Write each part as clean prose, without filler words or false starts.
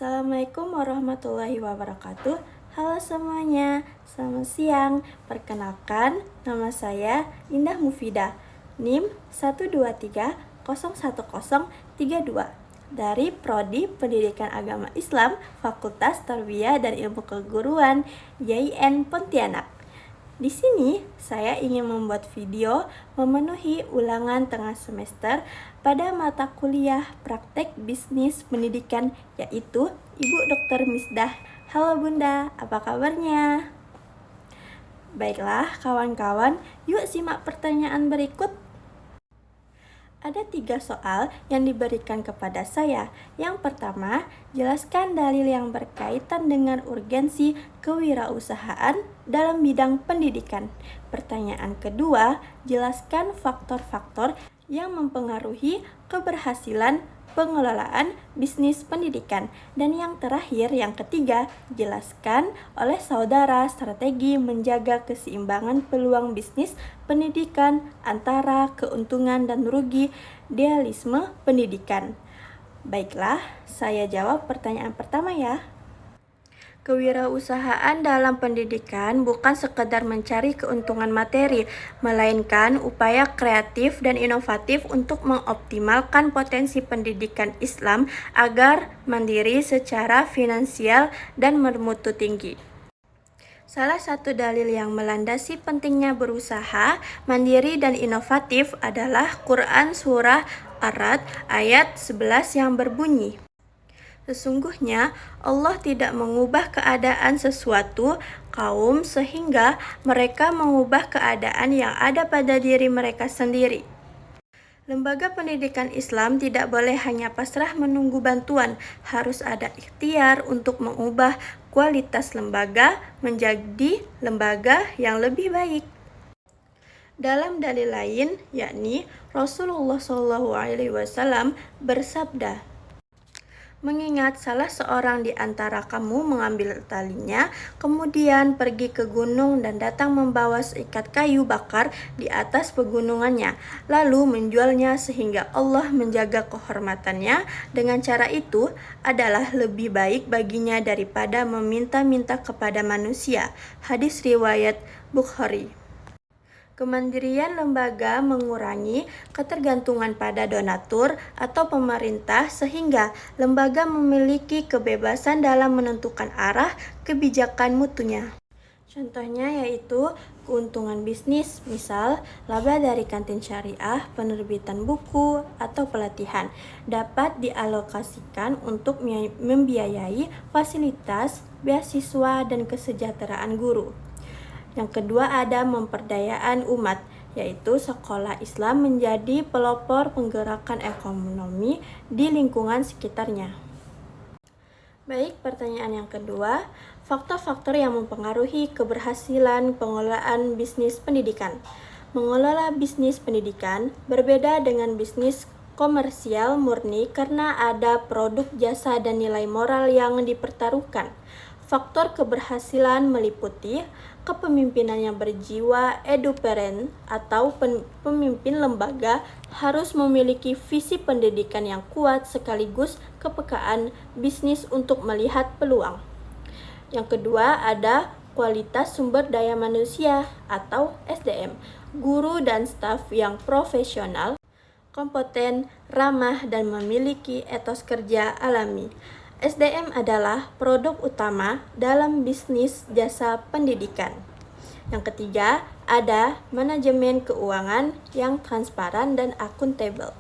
Assalamualaikum warahmatullahi wabarakatuh. Halo semuanya, selamat siang. Perkenalkan, nama saya Indah Mufidah, NIM 123010032 dari Prodi Pendidikan Agama Islam, Fakultas Tarbiyah dan Ilmu Keguruan, YIN Pontianak. Di sini, saya ingin membuat video memenuhi ulangan tengah semester pada mata kuliah Praktek Bisnis Pendidikan, yaitu Ibu Dr. Misdah. Halo Bunda, apa kabarnya? Baiklah kawan-kawan, yuk simak pertanyaan berikut. Ada 3 soal yang diberikan kepada saya. Yang pertama, jelaskan dalil yang berkaitan dengan urgensi kewirausahaan dalam bidang pendidikan. Pertanyaan kedua, jelaskan faktor-faktor yang mempengaruhi keberhasilan pengelolaan bisnis pendidikan. Dan yang terakhir, yang ketiga, jelaskan oleh saudara strategi menjaga keseimbangan peluang bisnis pendidikan antara keuntungan dan rugi dualisme pendidikan. Baiklah, saya jawab pertanyaan pertama ya. Kewirausahaan dalam pendidikan bukan sekedar mencari keuntungan materi, melainkan upaya kreatif dan inovatif untuk mengoptimalkan potensi pendidikan Islam agar mandiri secara finansial dan bermutu tinggi. Salah satu dalil yang melandasi pentingnya berusaha, mandiri dan inovatif adalah Quran Surah Ar-Ra'd ayat 11 yang berbunyi, sesungguhnya Allah tidak mengubah keadaan sesuatu kaum sehingga mereka mengubah keadaan yang ada pada diri mereka sendiri. Lembaga pendidikan Islam tidak boleh hanya pasrah menunggu bantuan, harus ada ikhtiar untuk mengubah kualitas lembaga menjadi lembaga yang lebih baik. Dalam dalil lain, yakni Rasulullah SAW bersabda, mengingat salah seorang di antara kamu mengambil talinya, kemudian pergi ke gunung dan datang membawa seikat kayu bakar di atas pegunungannya, lalu menjualnya sehingga Allah menjaga kehormatannya. Dengan cara itu adalah lebih baik baginya daripada meminta-minta kepada manusia. Hadis riwayat Bukhari. Kemandirian lembaga mengurangi ketergantungan pada donatur atau pemerintah sehingga lembaga memiliki kebebasan dalam menentukan arah kebijakan mutunya. Contohnya yaitu keuntungan bisnis, misal laba dari kantin syariah, penerbitan buku, atau pelatihan dapat dialokasikan untuk membiayai fasilitas, beasiswa, dan kesejahteraan guru. Yang kedua ada memperdayaan umat, yaitu sekolah Islam menjadi pelopor penggerakan ekonomi di lingkungan sekitarnya. Baik, pertanyaan yang kedua, faktor-faktor yang mempengaruhi keberhasilan pengelolaan bisnis pendidikan. Mengelola bisnis pendidikan berbeda dengan bisnis komersial murni karena ada produk, jasa, dan nilai moral yang dipertaruhkan. Faktor keberhasilan meliputi kepemimpinan yang berjiwa eduperen atau pemimpin lembaga harus memiliki visi pendidikan yang kuat sekaligus kepekaan bisnis untuk melihat peluang. Yang kedua ada kualitas sumber daya manusia atau SDM, guru dan staf yang profesional, kompeten, ramah, dan memiliki etos kerja alami. SDM adalah produk utama dalam bisnis jasa pendidikan. Yang ketiga, ada manajemen keuangan yang transparan dan akuntabel.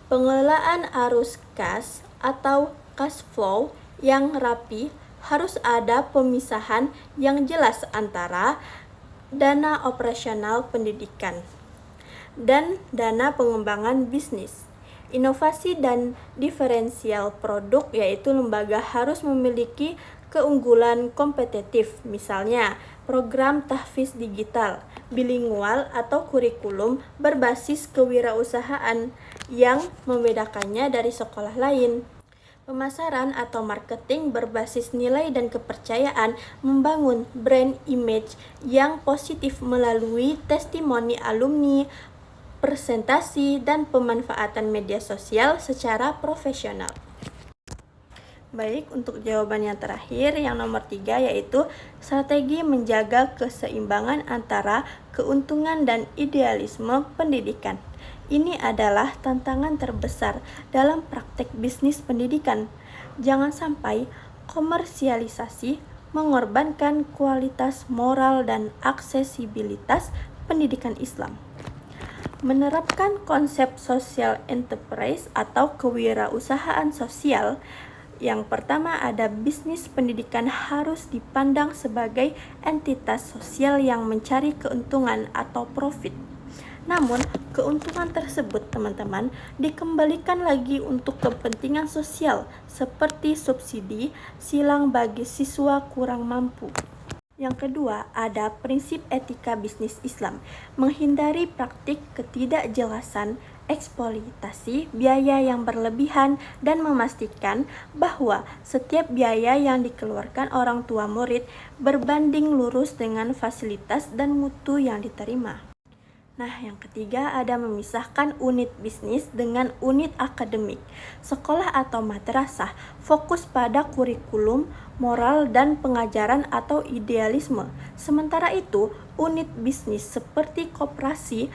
Pengelolaan arus kas atau cash flow yang rapi, harus ada pemisahan yang jelas antara dana operasional pendidikan dan dana pengembangan bisnis. Inovasi dan diferensial produk, yaitu lembaga harus memiliki keunggulan kompetitif, misalnya program tahfiz digital, bilingual atau kurikulum berbasis kewirausahaan yang membedakannya dari sekolah lain. Pemasaran atau marketing berbasis nilai dan kepercayaan, membangun brand image yang positif melalui testimoni alumni, presentasi, dan pemanfaatan media sosial secara profesional. Baik, untuk jawaban yang terakhir, yang nomor 3, yaitu strategi menjaga keseimbangan antara keuntungan dan idealisme pendidikan. Ini adalah tantangan terbesar dalam praktek bisnis pendidikan. Jangan sampai komersialisasi mengorbankan kualitas moral dan aksesibilitas pendidikan Islam. Menerapkan konsep social enterprise atau kewirausahaan sosial. Yang pertama, ada bisnis pendidikan harus dipandang sebagai entitas sosial yang mencari keuntungan atau profit. Namun, keuntungan tersebut, teman-teman, dikembalikan lagi untuk kepentingan sosial seperti subsidi silang bagi siswa kurang mampu. Yang kedua, ada prinsip etika bisnis Islam, menghindari praktik ketidakjelasan, eksploitasi, biaya yang berlebihan, dan memastikan bahwa setiap biaya yang dikeluarkan orang tua murid berbanding lurus dengan fasilitas dan mutu yang diterima. Nah, yang ketiga ada memisahkan unit bisnis dengan unit akademik. Sekolah atau madrasah fokus pada kurikulum, moral, dan pengajaran atau idealisme. Sementara itu, unit bisnis seperti koperasi,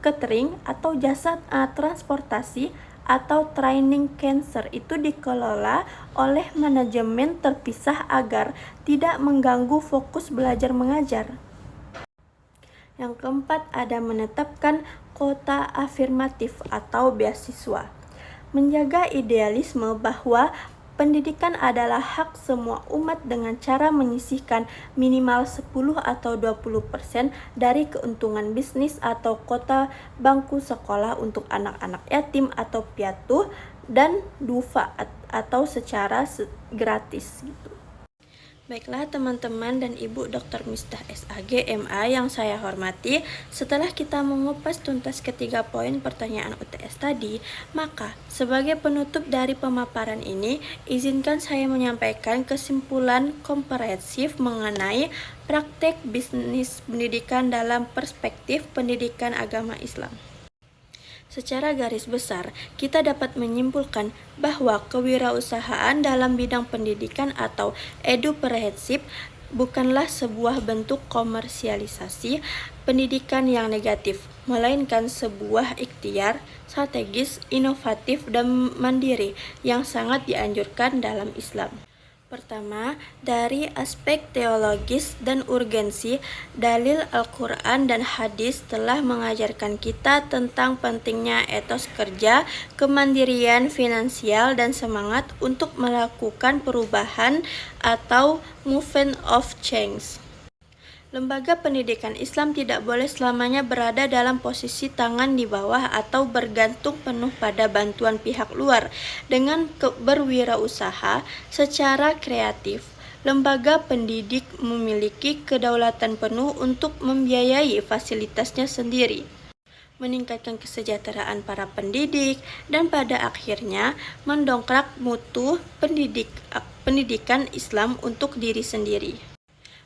catering, atau jasa transportasi atau training cancer itu dikelola oleh manajemen terpisah agar tidak mengganggu fokus belajar mengajar. Yang keempat, ada menetapkan kota afirmatif atau beasiswa. Menjaga idealisme bahwa pendidikan adalah hak semua umat dengan cara menyisihkan minimal 10 atau 20% dari keuntungan bisnis atau kota bangku sekolah untuk anak-anak yatim atau piatu dan dufa atau secara gratis gitu. Baiklah teman-teman dan Ibu Dr. Mistah SAG MA yang saya hormati, setelah kita mengupas tuntas ketiga poin pertanyaan UTS tadi, maka sebagai penutup dari pemaparan ini, izinkan saya menyampaikan kesimpulan komprehensif mengenai praktek bisnis pendidikan dalam perspektif pendidikan agama Islam. Secara garis besar, kita dapat menyimpulkan bahwa kewirausahaan dalam bidang pendidikan atau eduprehensip bukanlah sebuah bentuk komersialisasi pendidikan yang negatif, melainkan sebuah ikhtiar strategis, inovatif, dan mandiri yang sangat dianjurkan dalam Islam. Pertama, dari aspek teologis dan urgensi, dalil Al-Quran dan hadis telah mengajarkan kita tentang pentingnya etos kerja, kemandirian finansial, dan semangat untuk melakukan perubahan atau movement of change. Lembaga pendidikan Islam tidak boleh selamanya berada dalam posisi tangan di bawah atau bergantung penuh pada bantuan pihak luar. Dengan berwirausaha secara kreatif, lembaga pendidik memiliki kedaulatan penuh untuk membiayai fasilitasnya sendiri, meningkatkan kesejahteraan para pendidik, dan pada akhirnya mendongkrak mutu pendidikan Islam untuk diri sendiri.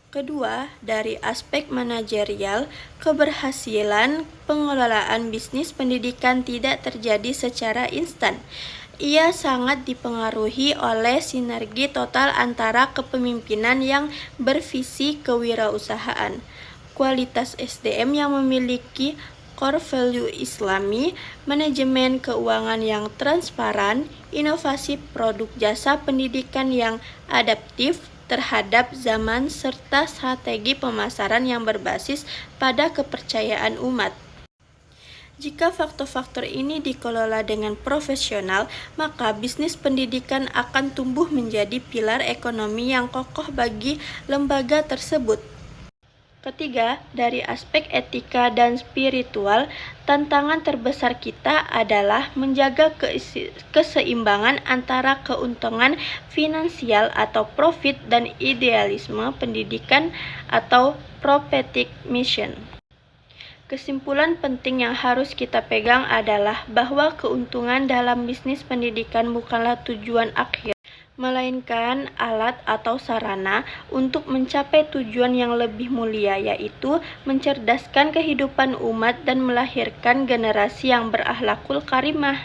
Kedua, dari aspek manajerial, keberhasilan pengelolaan bisnis pendidikan tidak terjadi secara instan. Ia sangat dipengaruhi oleh sinergi total antara kepemimpinan yang bervisi kewirausahaan, kualitas SDM yang memiliki core value Islami, manajemen keuangan yang transparan, inovasi produk jasa pendidikan yang adaptif terhadap zaman, serta strategi pemasaran yang berbasis pada kepercayaan umat. Jika faktor-faktor ini dikelola dengan profesional, maka bisnis pendidikan akan tumbuh menjadi pilar ekonomi yang kokoh bagi lembaga tersebut. Ketiga, dari aspek etika dan spiritual, tantangan terbesar kita adalah menjaga keseimbangan antara keuntungan finansial atau profit dan idealisme pendidikan atau prophetic mission. Kesimpulan penting yang harus kita pegang adalah bahwa keuntungan dalam bisnis pendidikan bukanlah tujuan akhir, melainkan alat atau sarana untuk mencapai tujuan yang lebih mulia, yaitu mencerdaskan kehidupan umat dan melahirkan generasi yang berakhlakul karimah.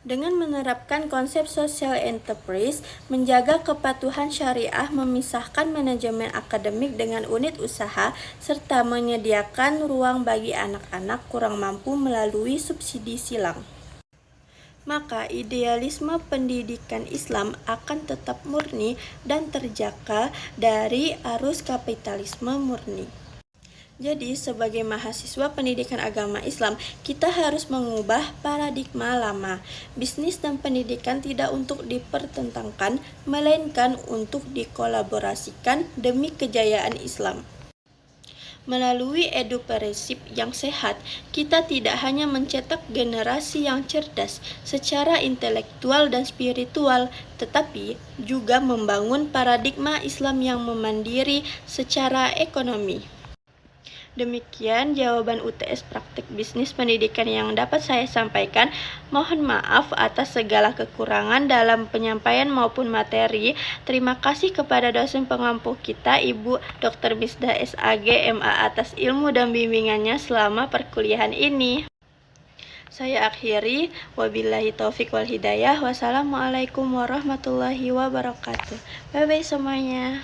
Dengan menerapkan konsep social enterprise, menjaga kepatuhan syariah, memisahkan manajemen akademik dengan unit usaha, serta menyediakan ruang bagi anak-anak kurang mampu melalui subsidi silang, maka idealisme pendidikan Islam akan tetap murni dan terjaga dari arus kapitalisme murni. Jadi, sebagai mahasiswa pendidikan agama Islam, kita harus mengubah paradigma lama. Bisnis dan pendidikan tidak untuk dipertentangkan, melainkan untuk dikolaborasikan demi kejayaan Islam. Melalui edupersip yang sehat, kita tidak hanya mencetak generasi yang cerdas secara intelektual dan spiritual, tetapi juga membangun paradigma Islam yang memandiri secara ekonomi. Demikian jawaban UTS praktik bisnis pendidikan yang dapat saya sampaikan. Mohon maaf atas segala kekurangan dalam penyampaian maupun materi. Terima kasih kepada dosen pengampu kita, Ibu Dr. Misdah SAG MA atas ilmu dan bimbingannya selama perkuliahan ini. Saya akhiri, wabillahi taufik wal hidayah. Wassalamualaikum warahmatullahi wabarakatuh. Bye-bye semuanya.